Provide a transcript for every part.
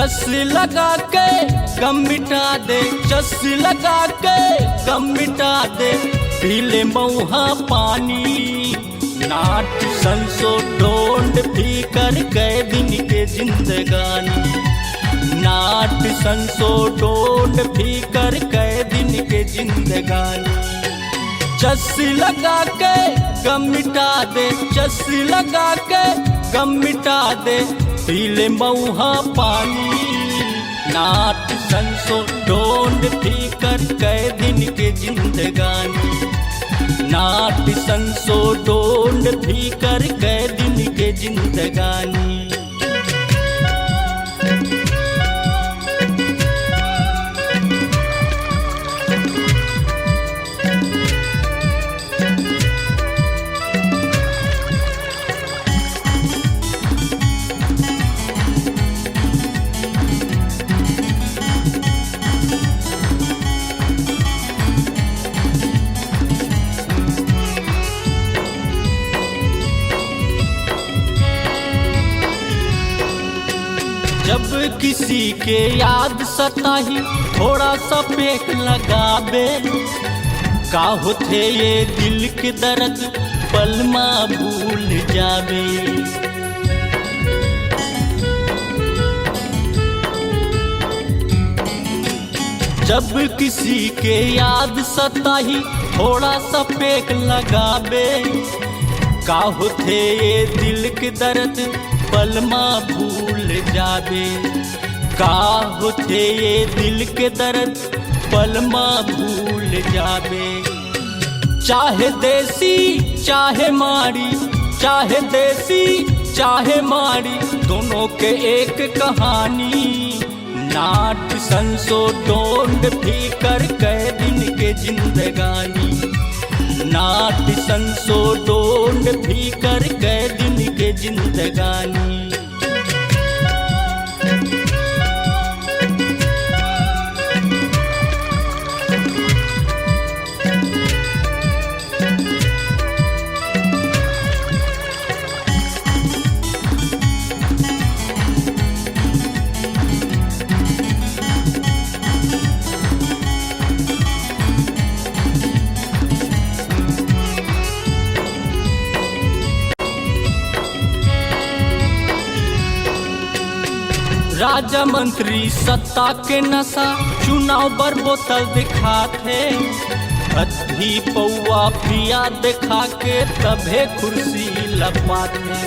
चस्सी लगा के गम मिटा दे, चस्सी लगा के गम मिटा दे, पीले मऊहा पानी। नाट संसो ढोंड फीकर कई दिन के जिंदगानी, नाट संसो ढोंड फीकर कई दिन के जिंदगानी। चस्सी लगा के गम मिटा दे, चस्सी लगा के गम मिटा दे, पीले मऊहा पानी। नाट संसो ढोंड फीकर कई दिन के जिंदगानी, नाट संसो ढोंड फीकर कई दिन के जिंदगानी। जब किसी के याद सताही थोड़ा सा पेक लगाबे, का होते ये दिल के दर्द पलमा भूल जाबे। जब किसी के याद सताही थोड़ा सा पेक लगाबे, का होते ये दिल के दर्द पलमा भूल जाबे। का होते ये दिल के दर्द पलमा भूल जाबे। चाहे देसी चाहे माड़ी, चाहे देसी चाहे माड़ी, दोनों के एक कहानी। नाट संसो ढोंड फीकर कई दिन के जिंदगानी, नाट संसो ढोंड फीकर कई दिन के जिंदगानी। राजा मंत्री सत्ता के नशा चुनाव पर बोतल दिखाते, अधी पौआ पिया दिखा के तभे कुर्सी लपाते।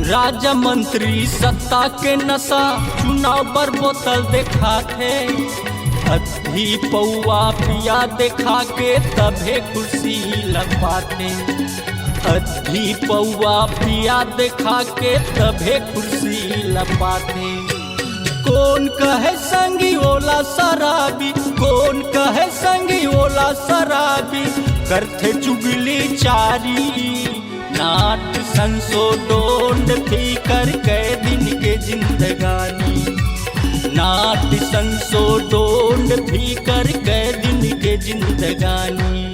राजा मंत्री सत्ता के नशा चुनाव पर बोतल दिखाते, अधी पौआ पिया दिखा के तभे कुर्सी लपाते। अधी पौआ पिया दिखा के तभे कुर्सी लपाते। कौन कहे संगी ओला शराबी, कौन कहे संगी ओला शराबी, करते चुगली चारी। नाट संसो ढोंड फीकर कई दिन के जिंदगानी, नाट संसो ढोंड फीकर कई दिन के जिंदगानी।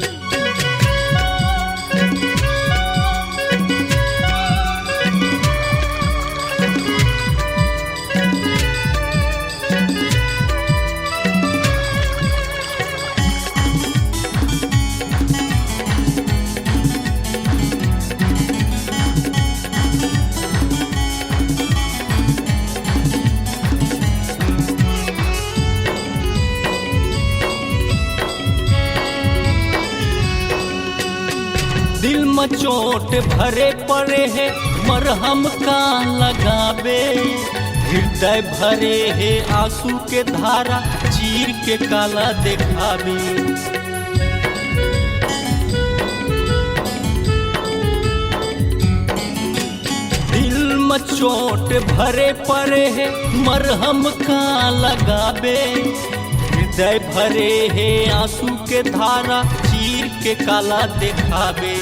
दिल में चोट भरे पड़े है मरहम का लगाबे, हृदय भरे है आंसू के धारा चीर के काला दिखाबे। दिल में चोट भरे पड़े है मरहम का लगाबे, हृदय भरे है आंसू के धारा चीर के काला दिखाबे।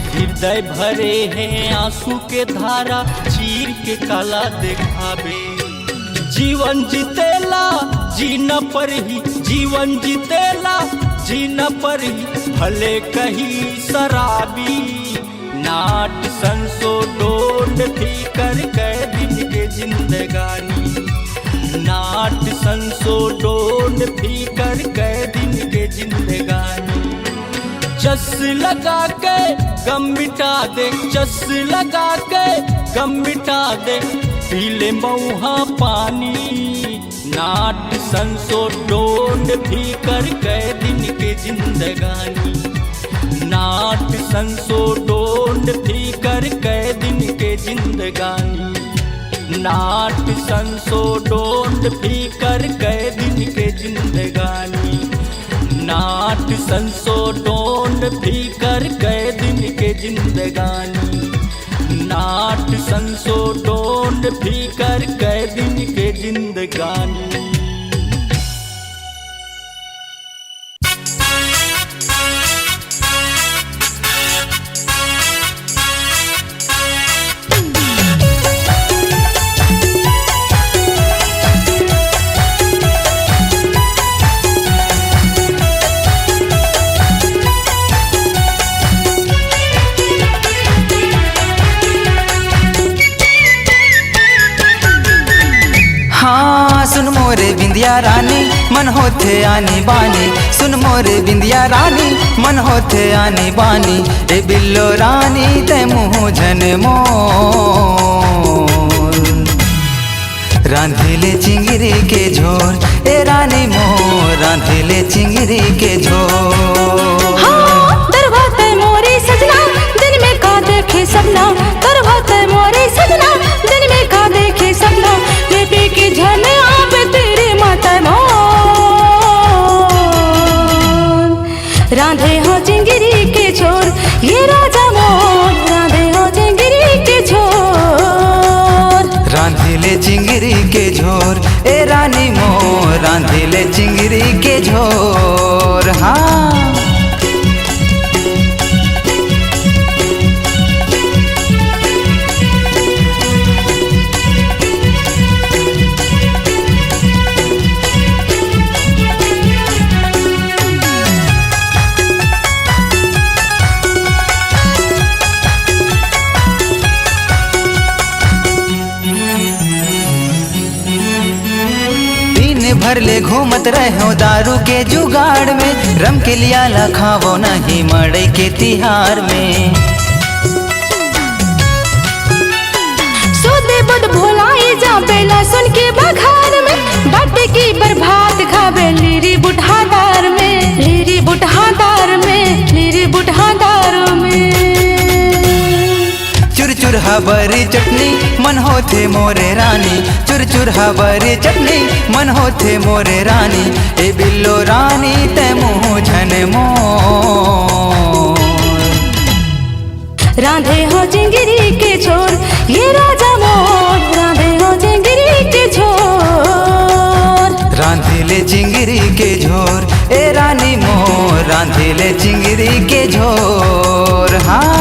हृदय भरे हैं आंसू के धारा चीर के काला दिखाबे। जीवन जीतेला जीना पर ही, जीवन जीतेला जीना पर ही, भले कहीं शराबी। नाट संसो डोल थी कर कह दिन के जिंदगानी, नाट संसो डोल थी कर कह दिन के जिंदगानी। चस लगा के गम मिटा दे, चस लगा के गम मिटा दे, पीले मऊहा पानी। नाट संसो डोल थी कर कह दिन के जिंदगानी, नाट संसो डोल थी कर कह दिन के जिंदगानी, नाट संसो डोल थी कर कह दिन के जिंदगानी, नाट संसो डोल थी कर कह दिन के जिंदगानी, नाट संसो डोल थी कर कह दिन के जिंदगानी। सुन मोरे बिंदिया रानी मन होथे आनी बानी, सुन मोरे बिंदिया रानी मन होथे आनी बानी। ए बिल्लो रानी ते मुँह झन मोर, रांधिले चिंगरी के झोर, ए रानी मोर रांधिले चिंगरी के झोर। हाँ, दरबार मोरे सजना दिन में का देखे सपना, दरबार मोरे सजना दिन में का देखे सपना। ये पी के झन राधे हो चिंगरी के छोर, ये राजा मोर राधे हो चिंगरी के छोर। रांधिले चिंगरी के झोर, ए रानी मोर रांधिले चिंगरी के झोर। हाँ भर ले घूमत रहो दारू के जुगाड़ में, रम के लिया लखावो नहीं मड़ई के तिहार में। सोदे बद भोलाई जा बेला सुन के बघार में, बाटे की बर्बाद खाबे लीरी बुढ़ादार में, लीरी बुढ़ादार में, लीरी बुढ़ादार में। चुर चुर हबरी चटनी मन होथे मोरे रानी, चुर चुर हबरी चटनी मन होथे मोरे रानी। ए बिल्लो रानी ते मुँह झन मोर, राधे हो चिंगरी के छोर, ये राजा मोर राधे हो चिंगरी के छोर। रांधिले चिंगरी के झोर, ए रानी मोर रांधिले चिंगरी के झोर। हाँ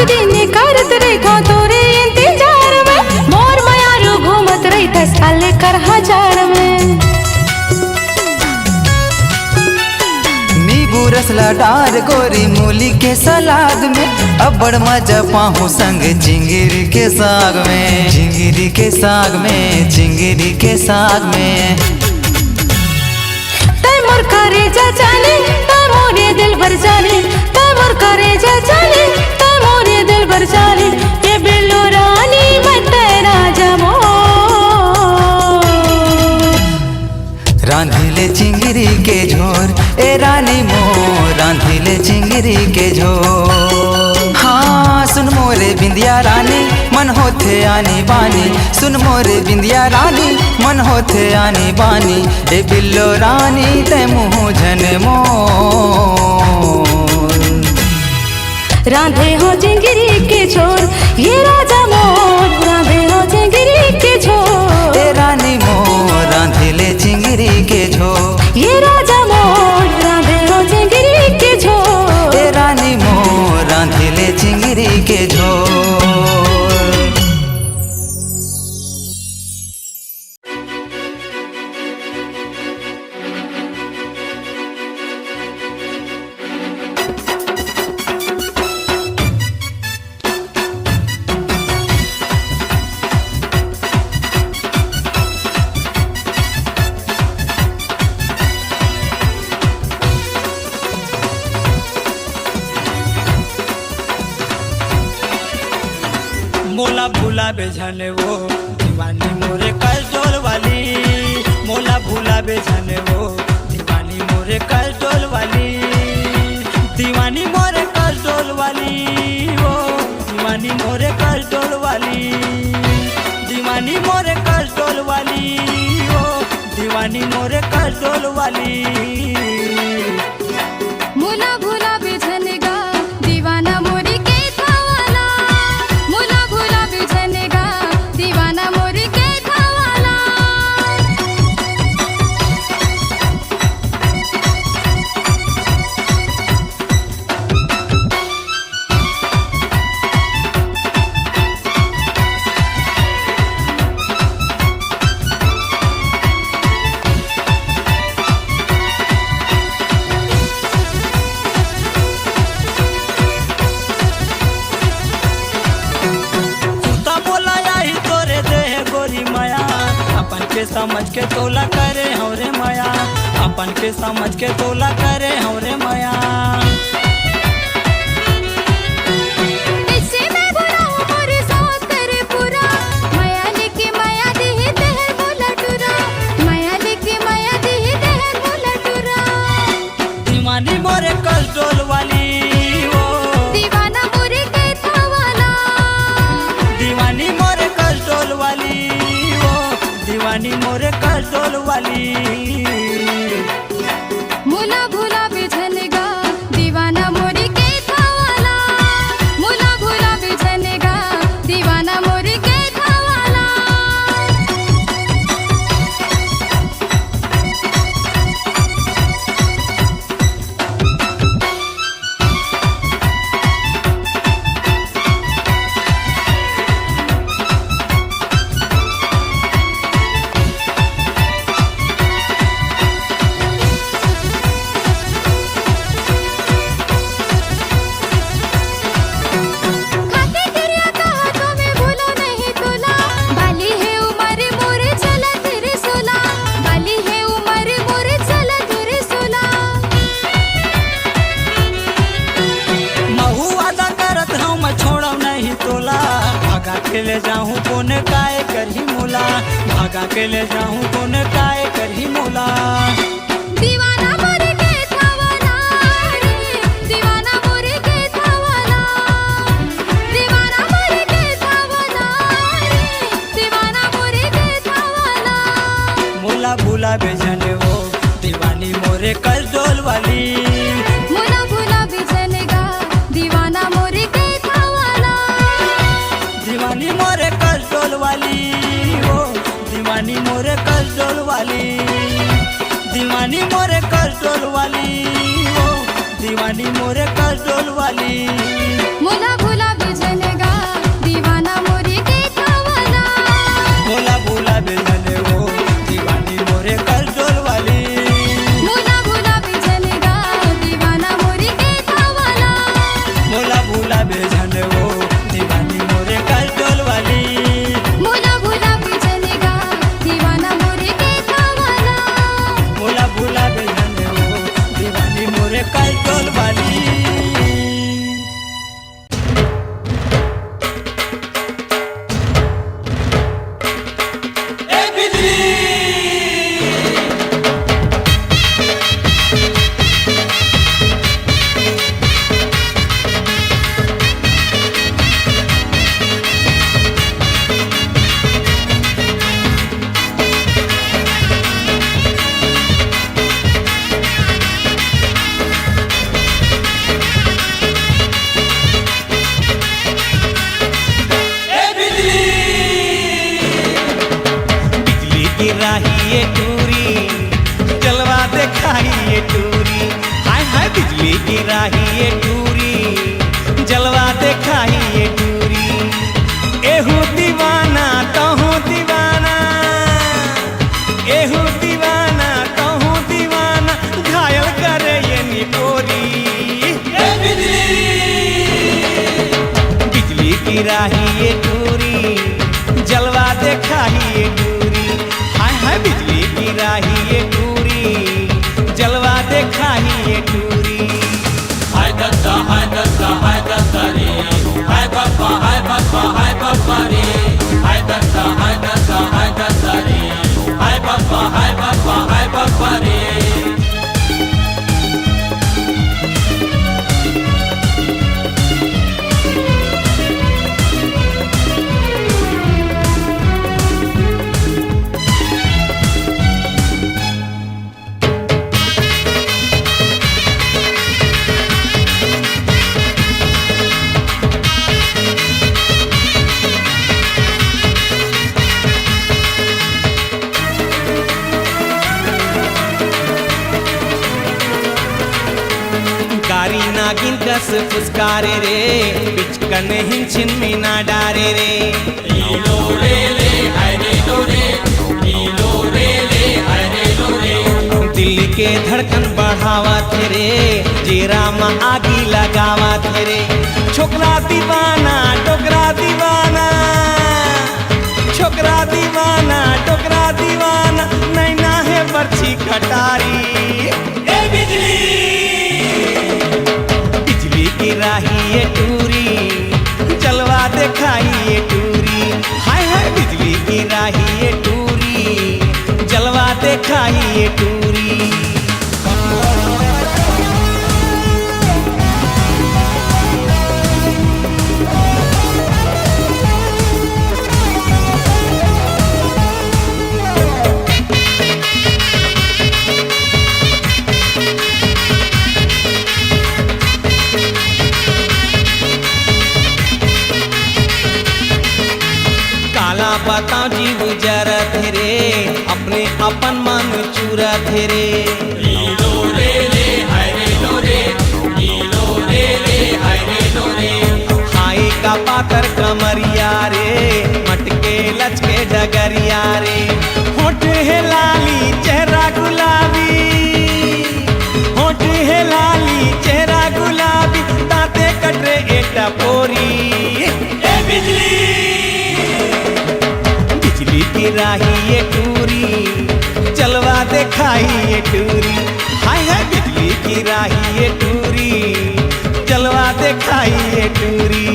दिन करत रही तोरे इंतजार में, मोर मयारू घूमत रही 10 साल कर हजार में। नींबू रस डार गोरी मूली के सलाद में, अब बड़ मजा पाहू संग चिंगरी के साग में, चिंगरी के साग में, चिंगरी के साग में। तै मोर करे जा जाने, तै मोरे दिल भर जाने, तै मोर करे जा जाने, तै मोरे दिल भर जाने। ये बिल्लो रानी मैं तेरा जमो, रांधिले चिंगरी के झोर, ए रानी मोर रांधिले चिंगरी के झोर। हाँ सुन मोरे बिंदिया रानी मन होथे आनी बानी, सुन मोरे बिंदिया रानी मन होथे आनी बानी। ए बिल्लो रानी ते मुँह झन मोर, राधे हो चिंगरी के छोर, ये राजा मोर राधे हो चिंगरी के छोर। राजा मोर राधे हो चिंगरी के झोर। ए रानी मोर रांधिले चिंगरी के झोर। मोला भूला बेझने वो दीवानी मोरे कल डोल वाली। मोला भूला बेझने वो दीवानी मोरे कल डोल वाली। दीवानी मोरे कल डोल वाली वो दीवानी मोरे कल डोल वाली। दीवानी मोरे कल डोल वाली वो दीवानी मोरे कल डोल वाली। मोला भूला बेझनेगा दीवाना मोरी के थावाला। मोला भूला बेझनेगा दीवाना मोरी के थावाला। सुता बोला आई तोरे देह गोरी माया। अपन के समझ के तोला करे हमरे माया। अपन के समझ के तोला करे हमरे माया। इससे मैं बुरा हूँ मोरे साथ करे पूरा। माया लेके माया देहि देहर मोला टुरा। माया लेके माया देहि देहर मोला टुरा। दीवानी मोरे कल डोल वाली वो दीवाना मोरे के थावाला। दीवानी मोरे कल डोल वाली वो दीवानी मोरे कल डोल वाली। मोला भूला बेझनेगा दीवाना मोरी के थावाला। मोला भूला बेझनेगा दीवाना मोरी के थावाला। खाके गिरिया कहा तो मैं भूलो नहीं तोला। बाली है उमर मोरे चला तेरे सोला। बाली है उमर मोरे चला तेरे सोला। महू वादा करत हम छोड़ब नहीं तोला। भागा के ले जाऊं कोने काय करही मोला। भागा के ले जाऊं कोने काय करही मोला। दीवाना मोरे के थावाला रे। दीवाना मोरे के थावाला। दीवाना मोरे के थावाला रे। दीवाना मोरे के थावाला। मोला भूला बेजने वो दीवानी मोरे कल डोल वाली। मोला भूला बेझनेगा दीवाना मोरे के थावाला। दीवानी मोरे कल डोल वाली वो दीवानी मोरे कल डोल वाली। दीवानी मोरे कल डोल वाली वो दीवानी मोरे कल डोल वाली। मोला भूला बेझनेगा दीवाना मोरे के थावाला। मोला भूला बेजने वो दीवानी मोरे कल डोल वाली। मोला भूला बेझनेगा दीवाना मोरे के थावाला। मोला भूला बेजने वो दीवानी मोरे कल डोल वाली। मोला भूला बेझनेगा दीवाना मोरे के थावाला। मोला भूला बेजने वो दीवानी मोरे कल डोल वाली। राही टूरी जलवा देखाई टूरी एहू दीवाना तहू दीवाना एहू दीवाना तहू दीवाना घायल करे ये निपोरी बिजली की राही टूरी जलवा देखाई टूरी हाय हाय बिजली की राही टूरी जलवा देखाई टूरी हाय दत्ता रे हाय बाबा रे हाय दत्ता रे हाय बाबा रे कारी नागिन कस फुसकारे रे पिचकन हिंचिन मीना डारे रे लो रे ले हाय रे लो रे लो रे ले हाय रे लो रे दिल के धड़कन बढ़ावा थे जेरा में आगी लगावा थे छोकरा दीवाना टोकरा दीवाना छोकरा दीवाना टोकरा दीवाना नैना है बर्छी कटारी बिजली की राही टूरी जलवा देखाई टूरी हाय हाय बिजली की राही टूरी जलवा देखाई टूरी काला पता जीव जरत रे अपने अपन मन चूरत रे लो रे ले हाय रे लो रे लो रे ले हाय रे लो रे हाय का पाकर कमरिया रे मटके लचके डगरिया रे होठ है लाली चेहरा गुलाबी होठ है लाली चेहरा गुलाबी दांते कटरे एटा पोरी बिजली की राही टूरी जलवा देखाई टूरी हाय हाय बिजली की राही टूरी जलवा देखाई टूरी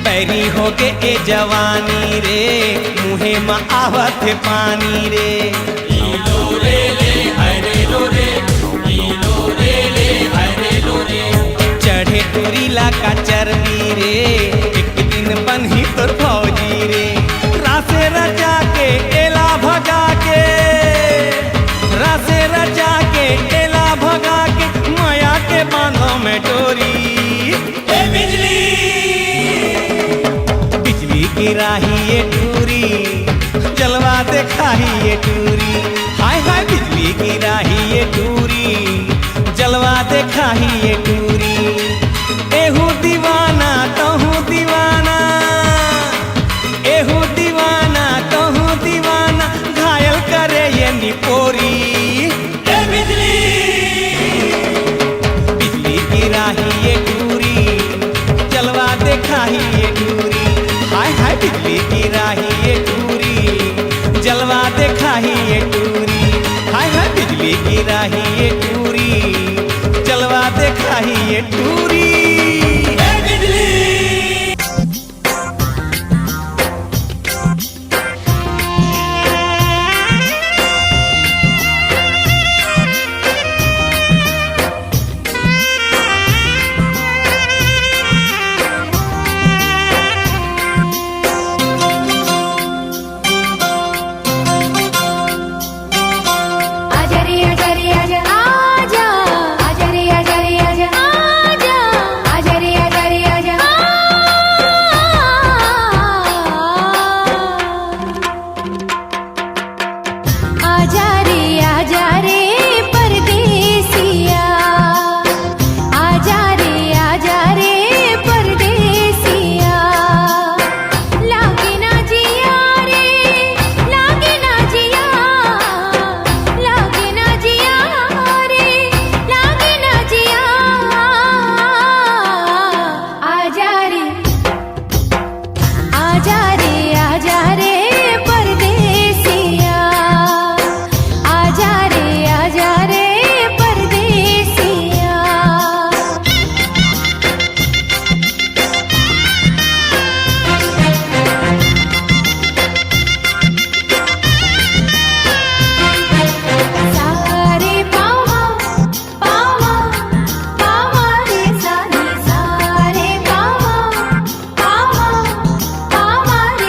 बैरी हो के ए जवानी रे मुहे में आवत पानी रे लो रे ले हाय रे लो रे लो रे ले हाय रे लो रे चढ़े टूरीला का चरनी रे एक दिन बन्ही तोर फौजी रे रासे रचा के एला भगा के रासे रचा के एला भगा के माया के बांधों में डोरी बिजली की राही टूरी जलवा देखाई टूरी हाय हाय बिजली की राही टूरी जलवा देखाई टूरी एहू दीवाना तहू दीवाना एहू दीवाना तहू दीवाना घायल करे ये निपोरी बिजली की राही टूरी जलवा देखाई टूरी हाय हाय बिजली की राही टूरी जलवा देखाई टूरी हाय हाय बिजली की राही टूरी जलवा देखाई टूरी आजा रे परदेसिया, आजा रे परदेसिया। सारे पावा पावा पावा रे सारे पावा पावा पावा रे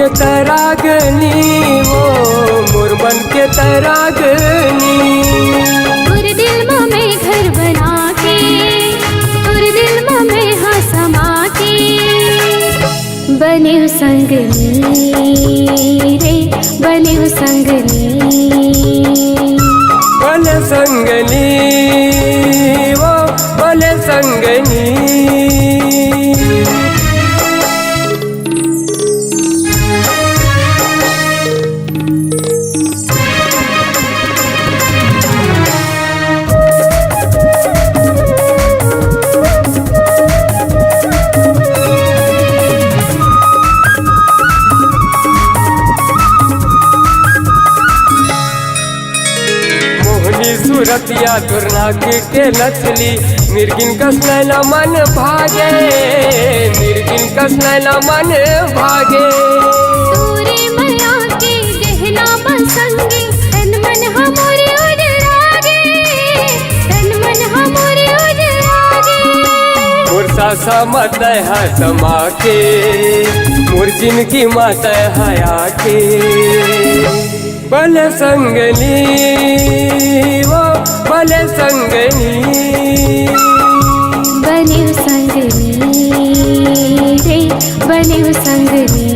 के तरागनी वो मोर मन के तरागनी। तोर दिल में घर बना के, तोर दिल में हाँ समा के, बने संगनी रे बने संगनी। बने संगनी वो बने संगनी। सूरतिया दुर्नाक के नचली मिर्गिन कस नैना मन भागे, मिर्गिन कस नैना मन भागे। तोरे माया के गहना बसंगे तन मन हमरे उजरागे, तन मन हमरे उजरागे। मुर्सा समत है समा के मोर जिनकी मत हया के। बने संगनी वो बने संगनी। बने संगनी रे बने संगनी।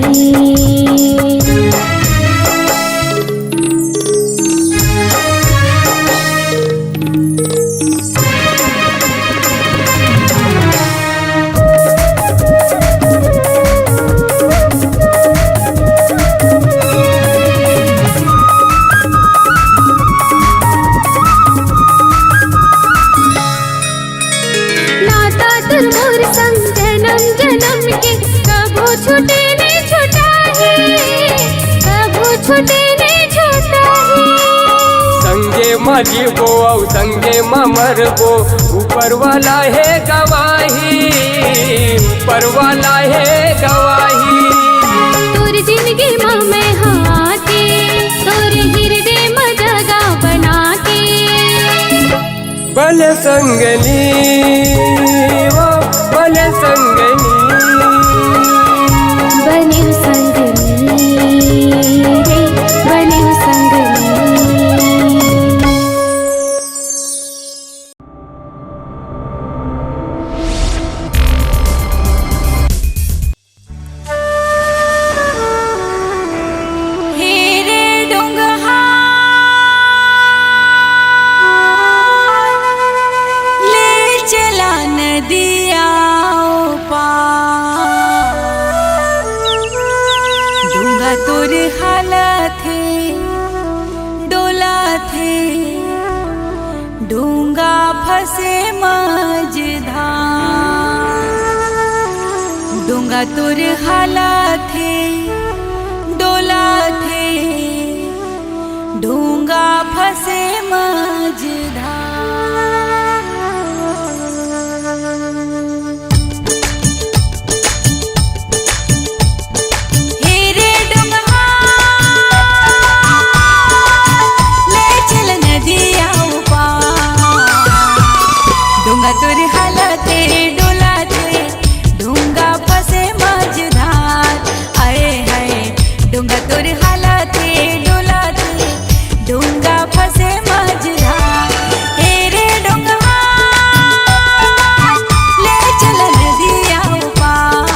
छूटे नहीं छूटा है, कबो छूटे नहीं छूटा है। संगे मजीबो और संगे मरबो ऊपर वाला है गवाही, ऊपर वाला है गवाही। तोर जिंदगी में हाँ के, तोर हृदय में जगह बना के। बने संगनी वो बने संगनी। बने संगनी रे बने संगनी। हेरे डोंगहा ले चला नदिया तोर हाला थे डोला थे डूंगा फंसे मझधार। डूंगा तोर हाला थे डोला थे डूंगा फंसे मझधार। तोर हालते डोलाते डूंगा फंसे मझधार। आए हाय डूंगा तोर हालते डोलाते डूंगा फंसे मझधार। हे रे डूंगा ले चल नदिया पार।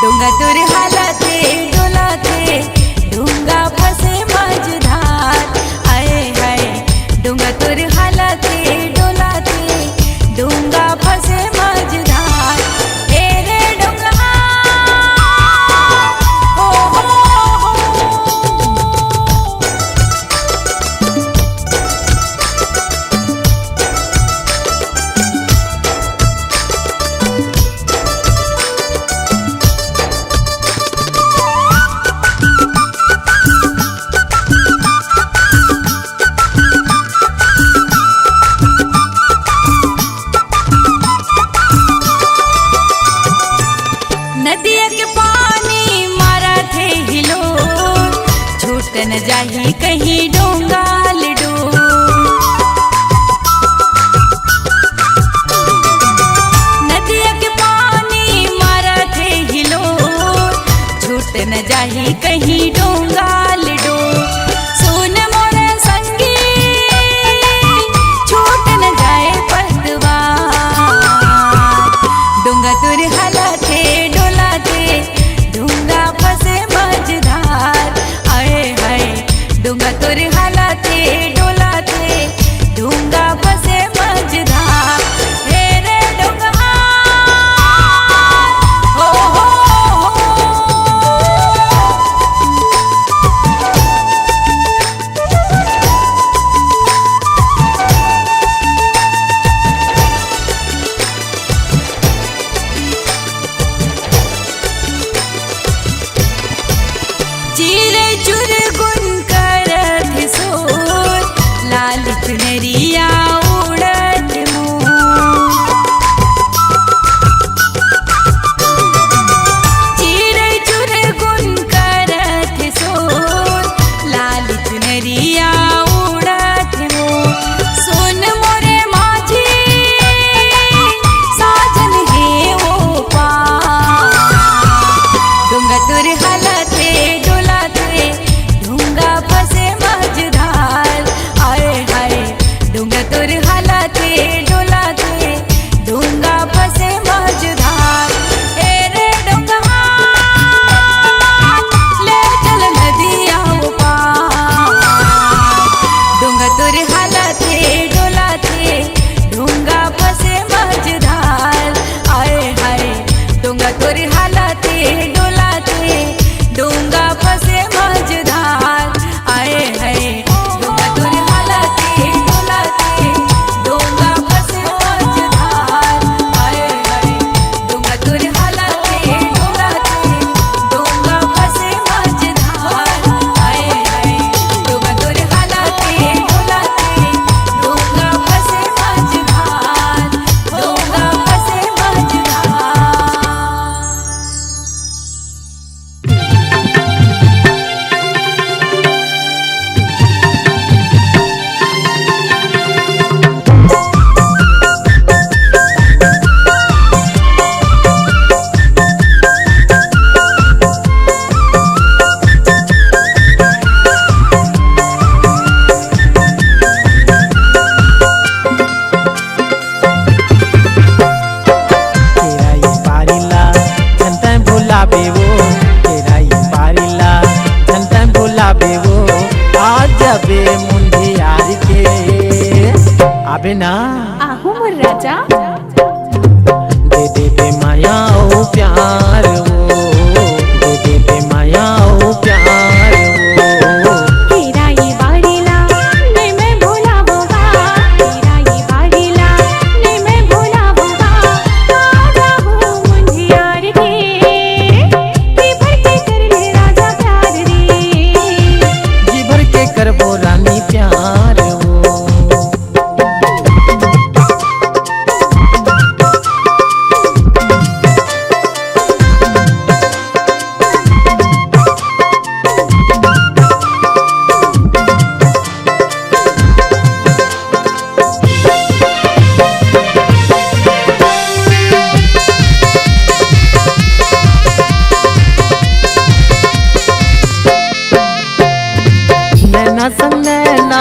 डूंगा तोर हालते डोलाते डूंगा फंसे मझधार। आए हाय डूंगा तोर हालते डूंगा फंसे मझधार। हे रे डूंगा हो हो नदिया के पानी मारा थे हिलो छूट न जाही कहीं डोंगा लडो। नदिया के पानी मारा थे हिलो छूट छूट न जाही कहीं डोंगा लडो सुन मोरे संगी छूट न जाए पतवा डोंगा तुर हलाते डोलाते डोंगा फसे मझधार आए हाय डोंगा तुर हलाते डोलाते डोंगा फसे मझधार हे रे डोंगा हो हो चिरे चुर गुन करत सोर लाल चुनरिया उड़त मोर चिरे चुर गुन करत सोर लाल चुनरिया उड़त मोर सुन मोरे माझी साजन हे ओ पार डोंगा तुर हलाते डोलाते डोंगा फसे मझधार आए हाय डोंगा तुर हलाते डोलाते डोंगा फसे मझधार ए रे डोंगा ले चल नदिया पार डोंगा तुर हलाते डोलाते डोंगा फसे मझधार आए हाय डोंगा तुर हलाते डोलाते डोंगा फसे मझधार आए हाय डोंगा तुर हलाते डोलाते डोंगा फसे मझधार आए हाय डोंगा तुर हलाते डोलाते डोंगा फसे मझधार आए हाय डोंगा तुर हलाते डोलाते डोंगा फसे मझधार डोंगा फसे तेरा ये बारीला जनता भुलाबे वो तेरा ये बारीला जनता भुलाबे वो आज जबे मुंडी यार के आबे ना आहू मोर राजा दे दे बे माया ओ प्यार वो दे दे बे माया ओ प्यार वो तेरा ये बारीला नहीं मैं भूला होगा तेरा ये बारीला नहीं मैं भूला होगा राजा हूँ मुझे यार के भर के कर ले राजा प्यार रे जी भर के करबो रानी प्यार वो नैना संग नैना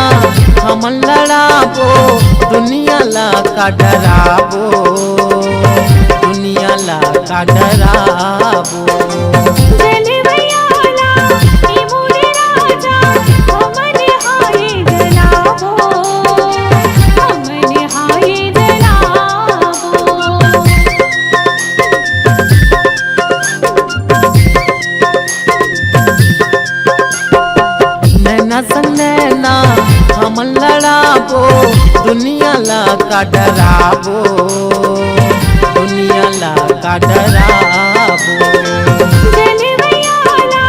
हमन लड़ाबो दुनिया ला का डराबो दुनिया ला का डराबो जले भैयाला ई मोरे राजा हमन हाय जलाबो हमन हाय जलाबो नैना संग नैना हमन लड़ाबो दुनिया ला का डराबो दुनिया ला का डराबो जले भैयाला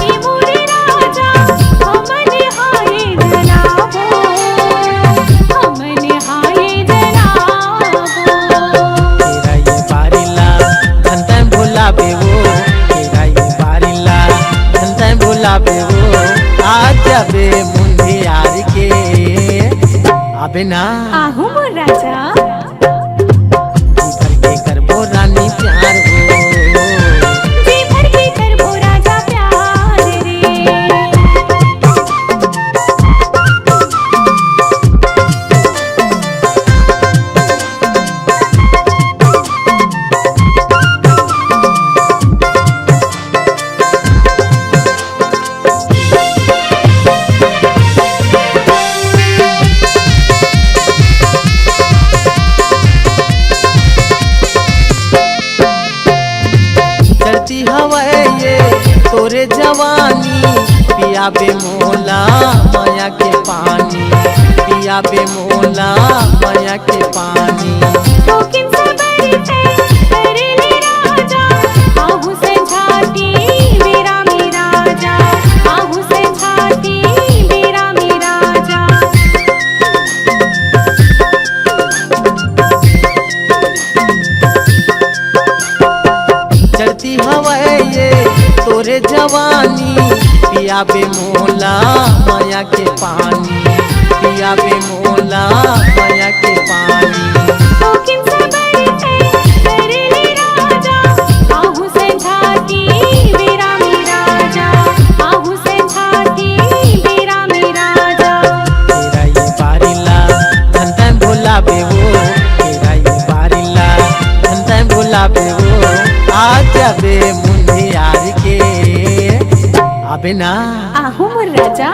ई मोरे राजा हमन हाय जलाबो हमन हाय जलाबो तेरा ये बारीला जनता भुलाबे वो तेरा ये बारीला जनता भुलाबे वो आज जबे मुंडी यार के आबे ना आहू मोर राजा जी भर के करबो रानी प्यार वो जी भर के करबो राजा तोरे जवानी पिया बे मोला माया के पानी, पिया बे मोला माया के पानी। शौकीन से बरते करेले राजा, आहू से झाटी मेरा मेरा जा, आहू से झाटी मेरा मेरा जा। चढ़ती हवाए ये तोरे जवानी पिया बे मोला माया के पानी, पिया बे मोला माया के पानी। शौकीन से बरते करेले राजा, आहू से झाटी मेरा मेरा जा, आहू से झाटी मेरा मेरा जा। तेरा ये बारिला धंधा भोला बे वो, तेरा ये बारिला धंधा भोला बे वो। आजा बे मुंडे यार के आबे ना। आहू मोर राजा।